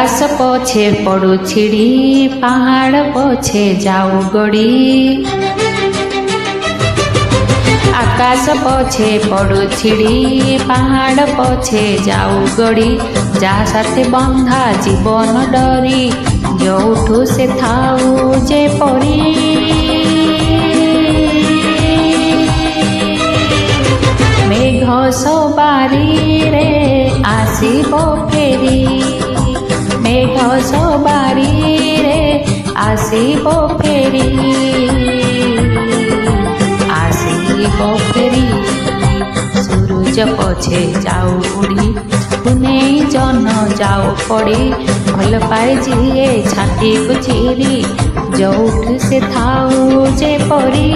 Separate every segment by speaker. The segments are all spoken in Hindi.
Speaker 1: आकाश पछे पड़ू छिड़ी पहाड़ पछे जाऊ गड़ी आकाश पछे पड़ू छिड़ी पहाड़ पछे जाऊ गड़ी जा साथे बंधा जीवन डरी जोठू से थाऊ जे पड़ी मेघ सवारी रे आसीबो फेरी मेघ सवारी रे आसीबो फेरी आसीबो फेरी सूरज पछे जाऊ उड़ी पुने जन जाऊ पड़ी भल पाए जिए छाती को चिरी जोठ से थाऊ जे पड़ी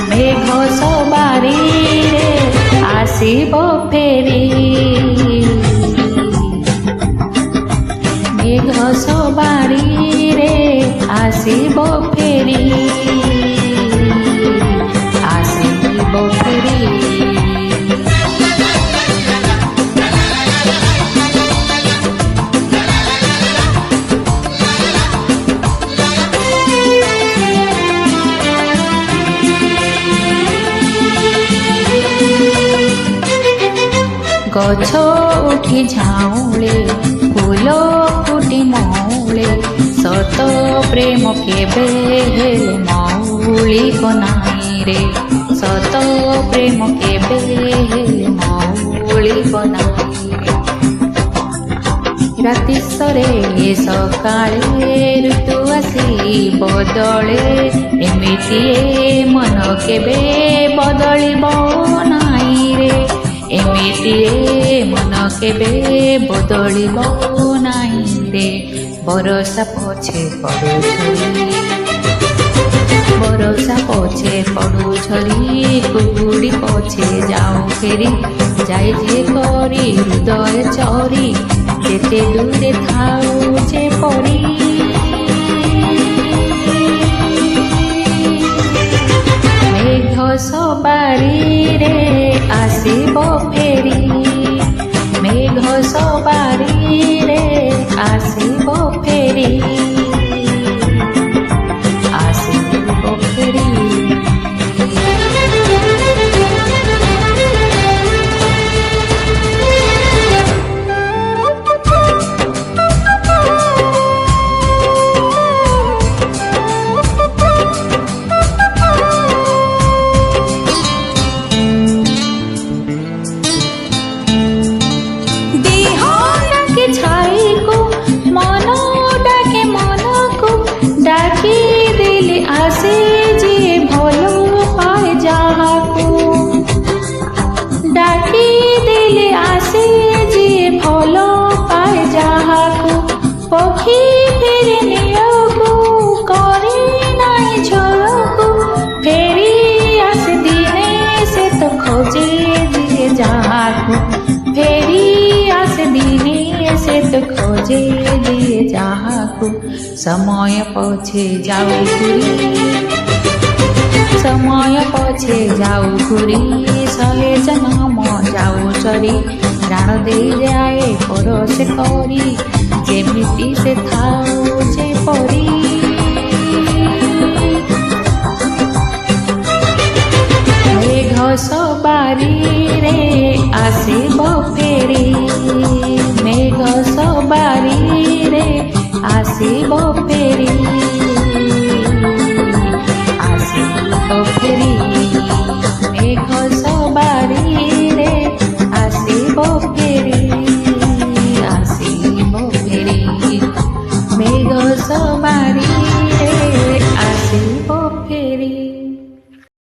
Speaker 1: मेघ सवारी रे आसीबो फेरी मेघ सवारी रे आसीबो फेरी आसीबो फेरी गछ उठी झाऊले फूल फुटी मौले सत प्रेम केबे हेले मौली बनाई रे सत प्रेम केबे हेले मौली बनाई रे राति सरे सकाळे ऋतु आसी बदले एमिति मन केबे बदलिबो नाई रे एमिति मन केबे बदलिबो नाई रे बरसा पछे पड़ू झरी बरसा पछे पड़ू झरी कुहुड़ी पछे जाऊ फेरी जाई जे करी हृदय चरी केते दूरे थाऊ जे पड़ी मेघ सवारी रे आसीबो फेरी मेघ सवारी रे आसीबो फेरी आसीबो फेरी पक्षी फेरी नियोगु करे नाई झोलगु फेरी आसे दिने से तो खोजे दिए जागु फेरी आसे दिने से तो खोजे दिए जागु समय पछे जाऊ घुरी समय पछे जाऊ घुरी सहे जन्म जाऊ चरी प्राण दे जाए पर से करी जेमिति से थाऊ जे पड़ी मेघ सवारी रे आसी